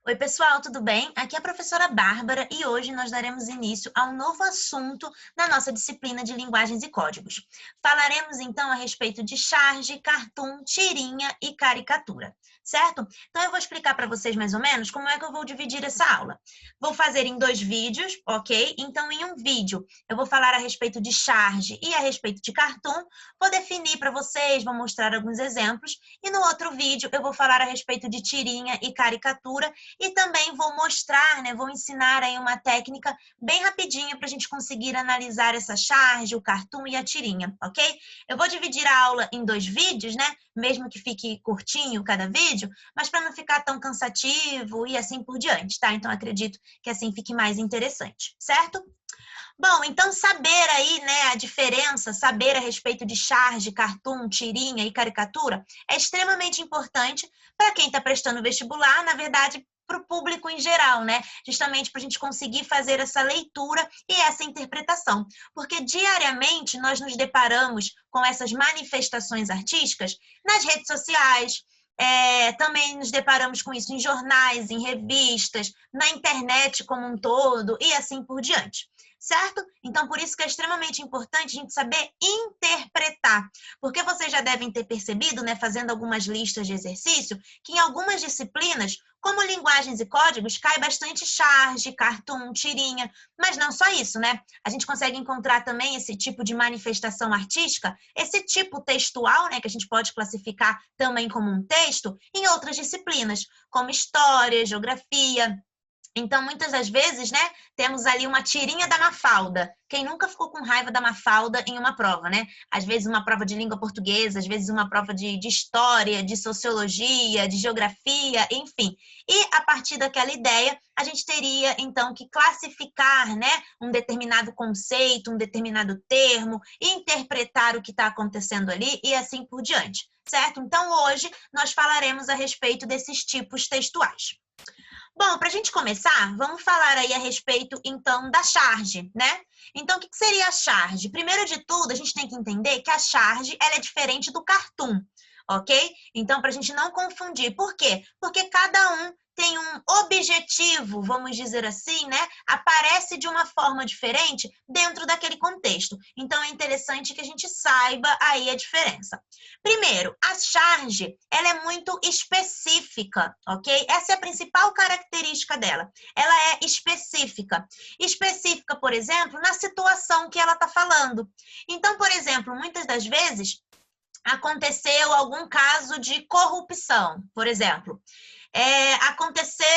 Oi, pessoal, tudo bem? Aqui é a professora Bárbara e hoje nós daremos início a um novo assunto na nossa disciplina de linguagens e códigos. Falaremos então a respeito de charge, cartoon, tirinha e caricatura, certo? Então eu vou explicar para vocês mais ou menos como é que eu vou dividir essa aula. Vou fazer em 2 vídeos, ok? Então em um vídeo eu vou falar a respeito de charge e a respeito de cartoon, vou definir para vocês, vou mostrar alguns exemplos e no outro vídeo eu vou falar a respeito de tirinha e caricatura e também vou mostrar, né, vou ensinar aí uma técnica bem rapidinha para a gente conseguir analisar essa charge, o cartoon e a tirinha, ok? Eu vou dividir a aula em 2 vídeos, né? Mesmo que fique curtinho cada vídeo, mas para não ficar tão cansativo e assim por diante, tá? Então acredito que assim fique mais interessante, certo? Bom, então saber aí, né, a diferença, saber a respeito de charge, cartoon, tirinha e caricatura é extremamente importante para quem está prestando vestibular, na verdade, para o público em geral, né? Justamente para a gente conseguir fazer essa leitura e essa interpretação. Porque diariamente nós nos deparamos com essas manifestações artísticas nas redes sociais, também nos deparamos com isso em jornais, em revistas, na internet como um todo e assim por diante. Certo? Então, por isso que é extremamente importante a gente saber interpretar. Porque vocês já devem ter percebido, né, fazendo algumas listas de exercício, que em algumas disciplinas, como linguagens e códigos, cai bastante charge, cartoon, tirinha, mas não só isso, né? A gente consegue encontrar também esse tipo de manifestação artística, esse tipo textual, né, que a gente pode classificar também como um texto, em outras disciplinas, como história, geografia. Então, muitas das vezes, né, temos ali uma tirinha da Mafalda. Quem nunca ficou com raiva da Mafalda em uma prova, né? Às vezes uma prova de língua portuguesa, às vezes uma prova de história, de sociologia, de geografia, enfim. E a partir daquela ideia, a gente teria, então, que classificar, né, um determinado conceito, um determinado termo, interpretar o que está acontecendo ali e assim por diante, certo? Então, hoje nós falaremos a respeito desses tipos textuais. Bom, para a gente começar, vamos falar aí a respeito, então, da charge, né? Então, o que seria a charge? Primeiro de tudo, a gente tem que entender que a charge, ela é diferente do cartoon, ok? Então, para a gente não confundir. Por quê? Porque cada um tem um objetivo, vamos dizer assim, né? Aparece de uma forma diferente dentro daquele contexto. Então, é interessante que a gente saiba aí a diferença. Primeiro, a charge, ela é muito específica, ok? Essa é a principal característica dela. Ela é específica. Específica, por exemplo, na situação que ela está falando. Então, por exemplo, muitas das vezes aconteceu algum caso de corrupção, por exemplo. Aconteceu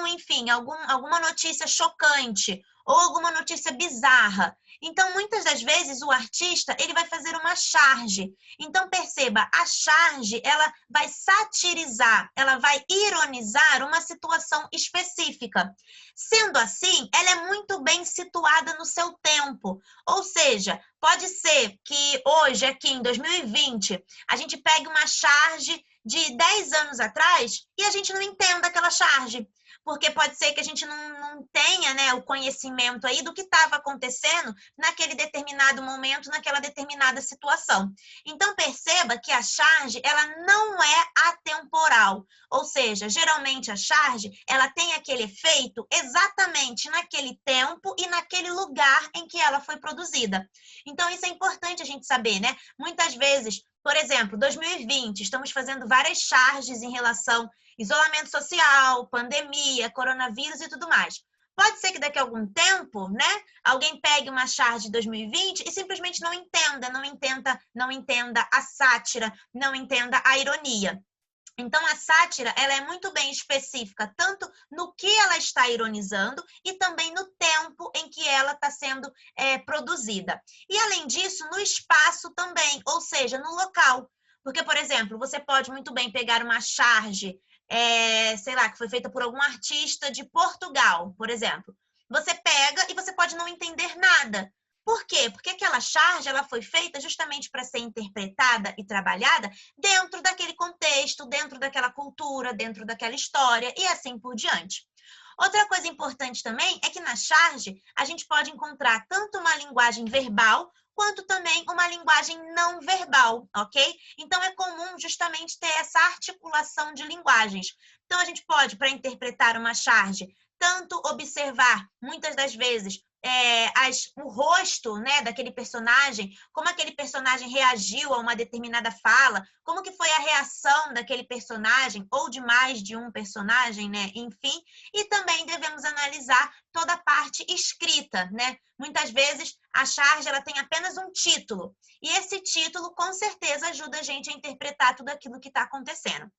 enfim, alguma notícia chocante ou alguma notícia bizarra. Então, muitas das vezes, o artista ele vai fazer uma charge. Então, perceba, a charge ela vai satirizar, ela vai ironizar uma situação específica. Sendo assim, ela é muito bem situada no seu tempo. Ou seja, pode ser que hoje, aqui em 2020, a gente pegue uma charge de 10 anos atrás e a gente não entenda aquela charge. Porque pode ser que a gente não tenha, né, o conhecimento aí do que estava acontecendo naquele determinado momento, naquela determinada situação. Então, perceba que a charge, ela não é atemporal. Ou seja, geralmente a charge, ela tem aquele efeito exatamente naquele tempo e naquele lugar em que ela foi produzida. Então, isso é importante a gente saber, né? Muitas vezes, por exemplo, 2020, estamos fazendo várias charges em relação isolamento social, pandemia, coronavírus e tudo mais. Pode ser que daqui a algum tempo, né, alguém pegue uma charge de 2020 e simplesmente não entenda a sátira, não entenda a ironia. Então, a sátira, ela é muito bem específica, tanto no que ela está ironizando e também no tempo em que ela está sendo produzida. E, além disso, no espaço também, ou seja, no local. Porque, por exemplo, você pode muito bem pegar uma charge, sei lá, que foi feita por algum artista de Portugal, por exemplo. Você pega e você pode não entender nada. Por quê? Porque aquela charge ela foi feita justamente para ser interpretada e trabalhada dentro daquele contexto, dentro daquela cultura, dentro daquela história e assim por diante. Outra coisa importante também é que na charge a gente pode encontrar tanto uma linguagem verbal quanto também uma linguagem não verbal, ok? Então é comum justamente ter essa articulação de linguagens. Então, a gente pode, para interpretar uma charge, tanto observar, muitas das vezes, o rosto, né, daquele personagem, como aquele personagem reagiu a uma determinada fala, como que foi a reação daquele personagem, ou de mais de um personagem, né, enfim. E também devemos analisar toda a parte escrita, né? Muitas vezes a charge ela tem apenas um título, e esse título com certeza ajuda a gente a interpretar tudo aquilo que está acontecendo.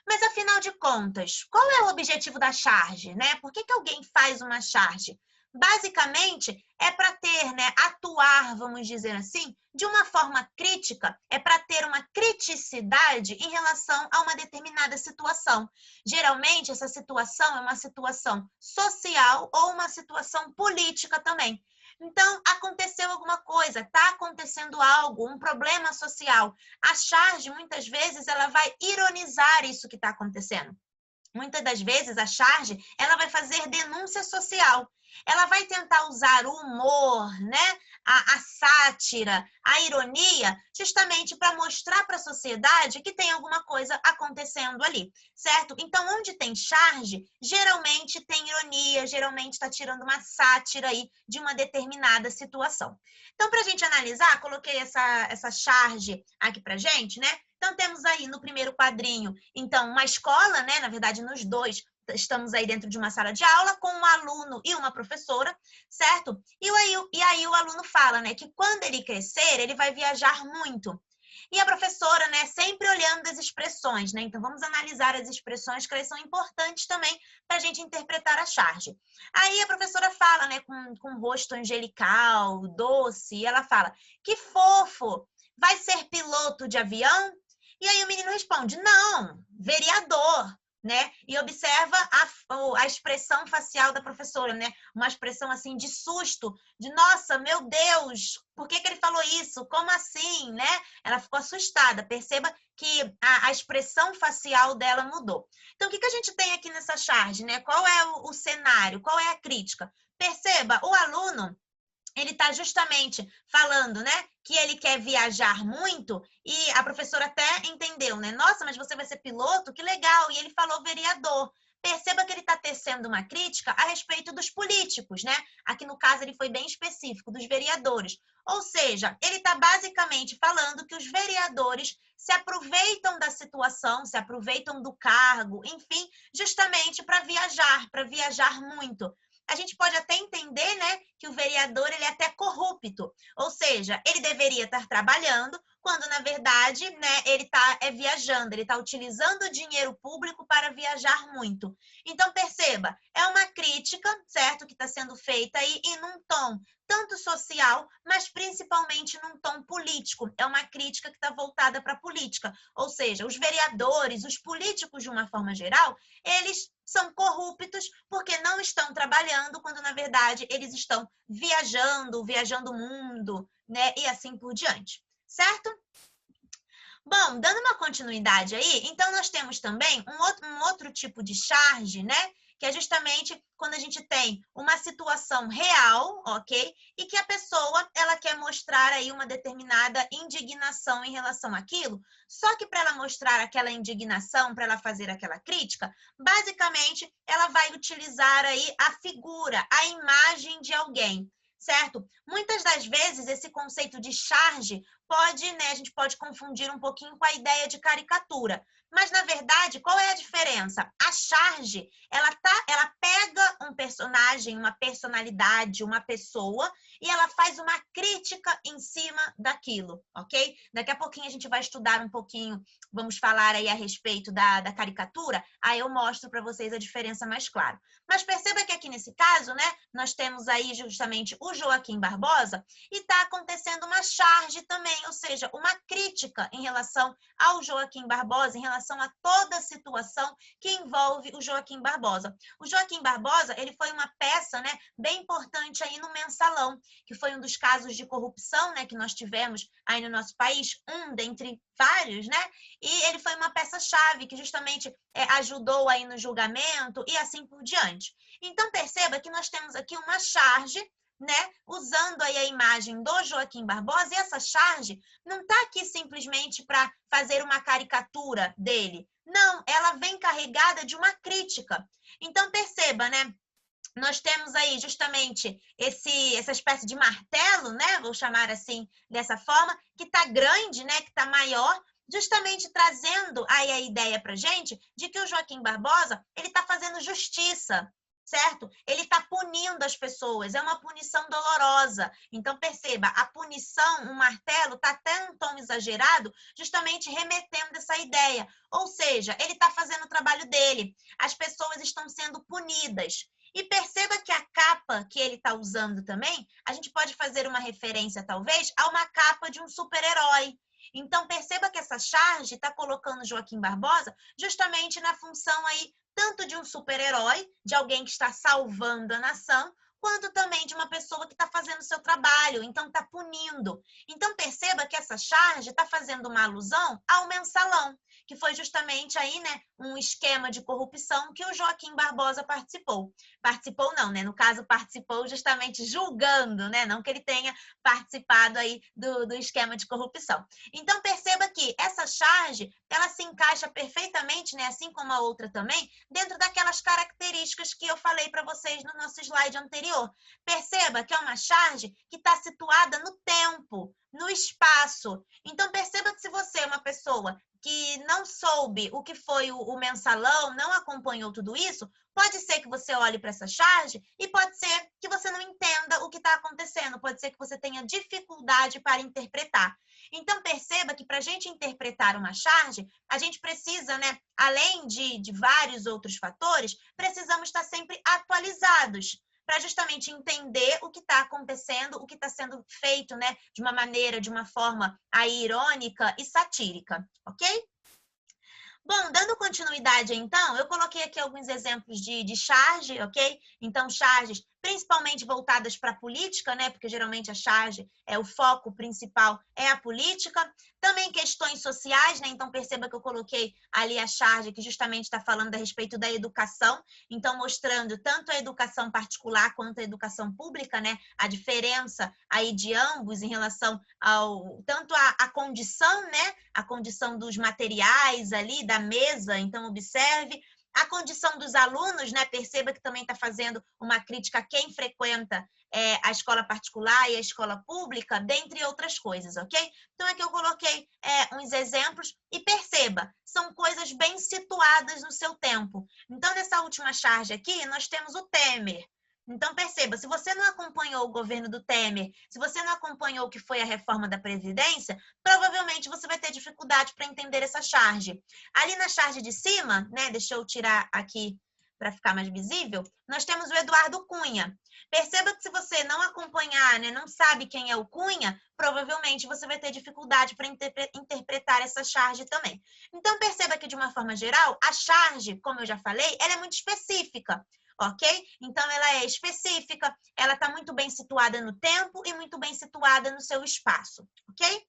Mas, afinal de contas, qual é o objetivo da charge, né? Por que alguém faz uma charge? Basicamente, é para ter, né, atuar, vamos dizer assim, de uma forma crítica, é para ter uma criticidade em relação a uma determinada situação. Geralmente, essa situação é uma situação social ou uma situação política também. Então, aconteceu alguma coisa, está acontecendo algo, um problema social. A charge, muitas vezes, ela vai ironizar isso que está acontecendo. Muitas das vezes, a charge, ela vai fazer denúncia social. Ela vai tentar usar o humor, né? a sátira, a ironia, justamente para mostrar para a sociedade que tem alguma coisa acontecendo ali, certo? Então, onde tem charge, geralmente tem ironia, geralmente está tirando uma sátira aí de uma determinada situação. Então, para a gente analisar, coloquei essa charge aqui para gente, né? Então, temos aí no primeiro quadrinho, então, uma escola, né? Na verdade, nos dois, estamos aí dentro de uma sala de aula com um aluno e uma professora, certo? E aí o aluno fala, né, que quando ele crescer, ele vai viajar muito. E a professora, né, sempre olhando as expressões, né? Então, vamos analisar as expressões, que elas são importantes também para a gente interpretar a charge. Aí a professora fala, né, com um rosto angelical, doce, e ela fala, que fofo, vai ser piloto de avião? E aí o menino responde, não, vereador. Né? E observa a expressão facial da professora, né? Uma expressão assim de susto, de nossa, meu Deus, por que ele falou isso? Como assim, né? Ela ficou assustada. Perceba que a expressão facial dela mudou. Então, o que a gente tem aqui nessa charge, né? Qual é o cenário? Qual é a crítica? Perceba, o aluno, ele está justamente falando, né, que ele quer viajar muito, e a professora até entendeu, né? Nossa, mas você vai ser piloto? Que legal! E ele falou vereador. Perceba que ele está tecendo uma crítica a respeito dos políticos, né? Aqui no caso ele foi bem específico, dos vereadores. Ou seja, ele está basicamente falando que os vereadores se aproveitam da situação, se aproveitam do cargo, enfim, justamente para viajar muito. A gente pode até entender, né, que o vereador ele é até corrupto, ou seja, ele deveria estar trabalhando, quando na verdade, né, ele está viajando, ele está utilizando o dinheiro público para viajar muito. Então perceba, é uma crítica, certo, que está sendo feita aí e num tom tanto social, mas principalmente num tom político. É uma crítica que está voltada para a política, ou seja, os vereadores, os políticos de uma forma geral, eles são corruptos porque não estão trabalhando, quando na verdade eles estão viajando o mundo, né? E assim por diante, certo? Bom, dando uma continuidade aí, então nós temos também um outro tipo de charge, né? Que é justamente quando a gente tem uma situação real, ok? E que a pessoa, ela quer mostrar aí uma determinada indignação em relação àquilo, só que para ela mostrar aquela indignação, para ela fazer aquela crítica, basicamente ela vai utilizar aí a figura, a imagem de alguém, certo? Muitas das vezes esse conceito de charge pode, né, a gente pode confundir um pouquinho com a ideia de caricatura. Mas, na verdade, qual é a diferença? A charge, ela pega um personagem, uma personalidade, uma pessoa, e ela faz uma crítica em cima daquilo, ok? Daqui a pouquinho a gente vai estudar um pouquinho, vamos falar aí a respeito da caricatura, aí eu mostro para vocês a diferença mais clara. Mas perceba que aqui nesse caso, né, nós temos aí justamente o Joaquim Barbosa, e está acontecendo uma charge também, ou seja, uma crítica em relação ao Joaquim Barbosa, em relação a toda a situação que envolve o Joaquim Barbosa. O Joaquim Barbosa, ele foi uma peça, né, bem importante aí no Mensalão, que foi um dos casos de corrupção, né, que nós tivemos aí no nosso país, um dentre vários, né? E ele foi uma peça-chave que justamente ajudou aí no julgamento e assim por diante. Então, perceba que nós temos aqui uma charge, né, usando aí a imagem do Joaquim Barbosa, e essa charge não está aqui simplesmente para fazer uma caricatura dele. Não, ela vem carregada de uma crítica. Então, perceba, né? Nós temos aí justamente essa espécie de martelo, né? Vou chamar assim, dessa forma, que está grande, né? Que está maior, justamente trazendo aí a ideia para gente de que o Joaquim Barbosa, ele está fazendo justiça, certo? Ele está punindo as pessoas, é uma punição dolorosa. Então, perceba, a punição, o martelo, está até um tom exagerado, justamente remetendo essa ideia. Ou seja, ele está fazendo o trabalho dele. As pessoas estão sendo punidas. E perceba que a capa que ele está usando também, a gente pode fazer uma referência, talvez, a uma capa de um super-herói. Então, perceba que essa charge está colocando Joaquim Barbosa justamente na função aí tanto de um super-herói, de alguém que está salvando a nação, quanto também de uma pessoa que está fazendo o seu trabalho, então está punindo. Então, perceba que essa charge está fazendo uma alusão ao mensalão, que foi justamente aí, né, um esquema de corrupção que o Joaquim Barbosa participou. Participou não, né? No caso, participou justamente julgando, né? Não que ele tenha participado aí do esquema de corrupção. Então, perceba que essa charge, ela se encaixa perfeitamente, né? Assim como a outra também, dentro daquelas características que eu falei para vocês no nosso slide anterior. Perceba que é uma charge que está situada no tempo, no espaço. Então, perceba que se você é uma pessoa que não soube o que foi o mensalão, não acompanhou tudo isso, pode ser que você olhe para essa charge e pode ser que você não entenda o que está acontecendo, pode ser que você tenha dificuldade para interpretar. Então, perceba que para a gente interpretar uma charge, a gente precisa, né, além de vários outros fatores, precisamos estar sempre atualizados para justamente entender o que está acontecendo, o que está sendo feito, né, de uma maneira, de uma forma aí, irônica e satírica, ok? Bom, dando continuidade, então, eu coloquei aqui alguns exemplos de charge, ok? Então, charges principalmente voltadas para a política, né? Porque geralmente a charge, o foco principal é a política. Também questões sociais, né? Então, perceba que eu coloquei ali a charge que justamente está falando a respeito da educação. Então, mostrando tanto a educação particular quanto a educação pública, né? A diferença aí de ambos em relação ao tanto a condição, né? A condição dos materiais ali, da mesa, então observe. A condição dos alunos, né? Perceba que também está fazendo uma crítica a quem frequenta a escola particular e a escola pública, dentre outras coisas, ok? Então, aqui eu coloquei uns exemplos e perceba, são coisas bem situadas no seu tempo. Então, nessa última charge aqui, nós temos o Temer. Então, perceba, se você não acompanhou o governo do Temer, se você não acompanhou o que foi a reforma da Previdência, provavelmente você vai ter dificuldade para entender essa charge. Ali na charge de cima, né, deixa eu tirar aqui para ficar mais visível, nós temos o Eduardo Cunha. Perceba que se você não acompanhar, né, não sabe quem é o Cunha, provavelmente você vai ter dificuldade para interpretar essa charge também. Então, perceba que, de uma forma geral, a charge, como eu já falei, ela é muito específica. Ok? Então, ela é específica, ela está muito bem situada no tempo e muito bem situada no seu espaço, ok?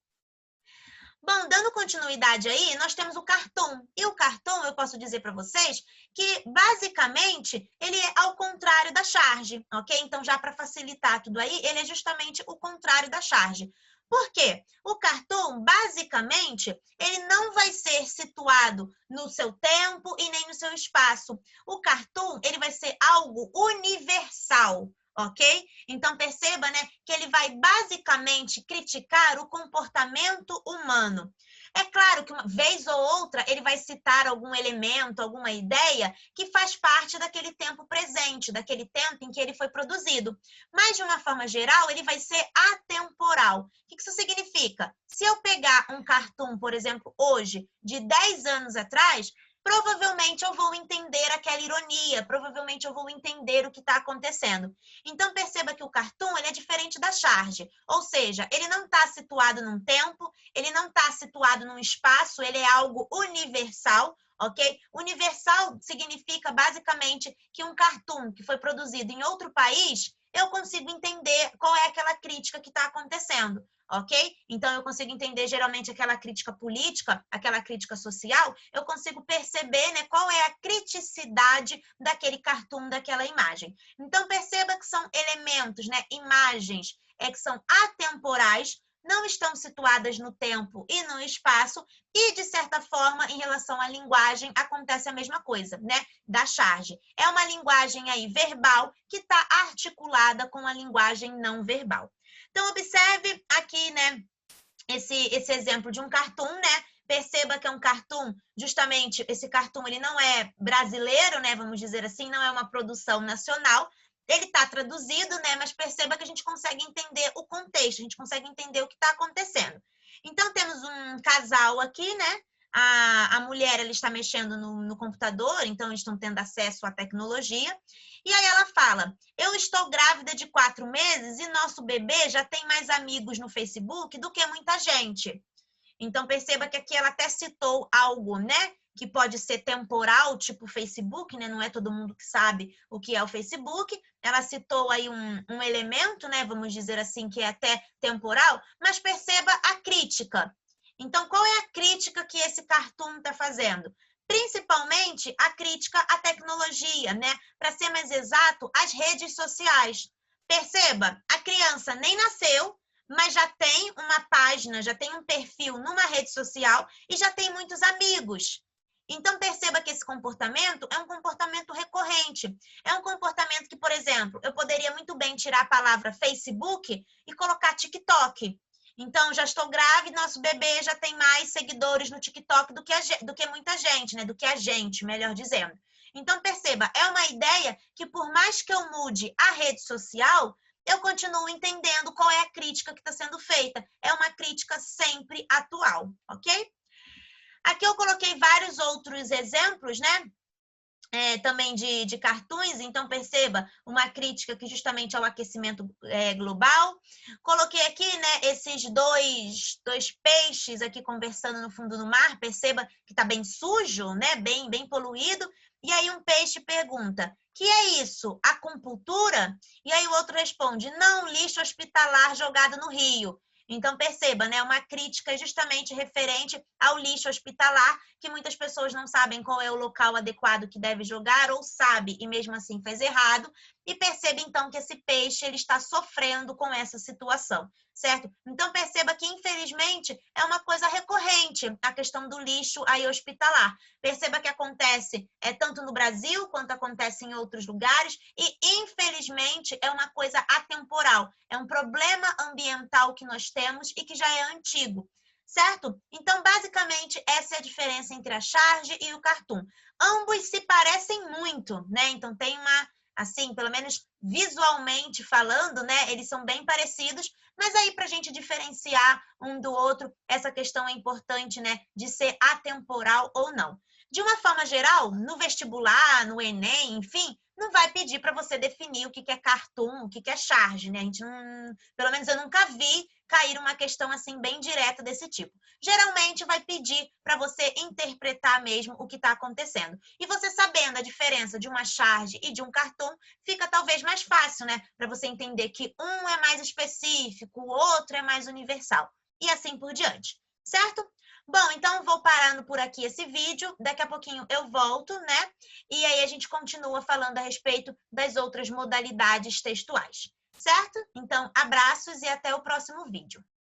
Bom, dando continuidade aí, nós temos o cartoon. E o cartoon, eu posso dizer para vocês que, basicamente, ele é ao contrário da charge, ok? Então, já para facilitar tudo aí, ele é justamente o contrário da charge. Por quê? O cartoon, basicamente, ele não vai ser situado no seu tempo e nem no seu espaço. O cartoon, ele vai ser algo universal, ok? Então, perceba, né, que ele vai basicamente criticar o comportamento humano. É claro que uma vez ou outra ele vai citar algum elemento, alguma ideia que faz parte daquele tempo presente, daquele tempo em que ele foi produzido. Mas, de uma forma geral, ele vai ser atemporal. O que isso significa? Se eu pegar um cartoon, por exemplo, hoje, de 10 anos atrás, provavelmente eu vou entender aquela ironia, provavelmente eu vou entender o que está acontecendo. Então, perceba que o cartoon ele é diferente da charge, ou seja, ele não está situado num tempo, ele não está situado num espaço, ele é algo universal, ok? Universal significa, basicamente, que um cartoon que foi produzido em outro país, eu consigo entender qual é aquela crítica que está acontecendo. ok? Então, eu consigo entender geralmente aquela crítica política, aquela crítica social, eu consigo perceber, né, qual é a criticidade daquele cartoon, daquela imagem. Então, perceba que são elementos, né, imagens, que são atemporais, não estão situadas no tempo e no espaço, e, de certa forma, em relação à linguagem, acontece a mesma coisa, né? Da charge. É uma linguagem aí verbal que está articulada com a linguagem não verbal. Então, observe aqui, né, esse exemplo de um cartoon, né? Perceba que é um cartoon, justamente esse cartoon ele não é brasileiro, né? Vamos dizer assim, não é uma produção nacional. Ele está traduzido, né? Mas perceba que a gente consegue entender o contexto, a gente consegue entender o que está acontecendo. Então, temos um casal aqui, né? A mulher ela está mexendo no computador, então eles estão tendo acesso à tecnologia. E aí ela fala, eu estou grávida de 4 meses e nosso bebê já tem mais amigos no Facebook do que muita gente. Então, perceba que aqui ela até citou algo, né? Que pode ser temporal, tipo Facebook, né? Não é todo mundo que sabe o que é o Facebook. Ela citou aí um elemento, né? Vamos dizer assim, que é até temporal, mas perceba a crítica. Então, qual é a crítica que esse cartoon está fazendo? Principalmente a crítica à tecnologia, né? Para ser mais exato, às redes sociais. Perceba, a criança nem nasceu, mas já tem uma página, já tem um perfil numa rede social e já tem muitos amigos. Então, perceba que esse comportamento é um comportamento recorrente. É um comportamento que, por exemplo, eu poderia muito bem tirar a palavra Facebook e colocar TikTok. Então, já estou grávida, nosso bebê já tem mais seguidores no TikTok do que muita gente, né? Do que a gente, melhor dizendo. Então, perceba, é uma ideia que, por mais que eu mude a rede social, eu continuo entendendo qual é a crítica que está sendo feita. É uma crítica sempre atual, ok? Aqui eu coloquei vários outros exemplos, né? Também de cartoons, então perceba uma crítica que justamente ao aquecimento global. Coloquei aqui, né, esses dois peixes aqui conversando no fundo do mar, perceba que está bem sujo, né, bem poluído, e aí um peixe pergunta, que é isso? Acupuntura? E aí o outro responde, não, lixo hospitalar jogado no rio. Então, perceba, né, uma crítica justamente referente ao lixo hospitalar, que muitas pessoas não sabem qual é o local adequado que deve jogar, ou sabe e mesmo assim faz errado, e perceba então que esse peixe ele está sofrendo com essa situação, certo? Então, perceba que, infelizmente, é uma coisa recorrente a questão do lixo aí hospitalar. Perceba que acontece tanto no Brasil quanto acontece em outros lugares e, infelizmente, é uma coisa atemporal. É um problema ambiental que nós temos e que já é antigo, certo? Então, basicamente, essa é a diferença entre a charge e o cartoon. Ambos se parecem muito, né? Então, tem uma, assim, pelo menos visualmente falando, né? Eles são bem parecidos, mas aí, para a gente diferenciar um do outro, essa questão é importante, né? De ser atemporal ou não. De uma forma geral, no vestibular, no Enem, enfim, não vai pedir para você definir o que é cartoon, o que é charge, né? A gente não, pelo menos eu nunca vi cair uma questão assim bem direta desse tipo. Geralmente vai pedir para você interpretar mesmo o que está acontecendo. E você sabendo a diferença de uma charge e de um cartoon, fica talvez mais fácil, né? Para você entender que um é mais específico, o outro é mais universal. E assim por diante, certo? Bom, então vou parando por aqui esse vídeo, daqui a pouquinho eu volto, né? E aí a gente continua falando a respeito das outras modalidades textuais, certo? Então, abraços e até o próximo vídeo.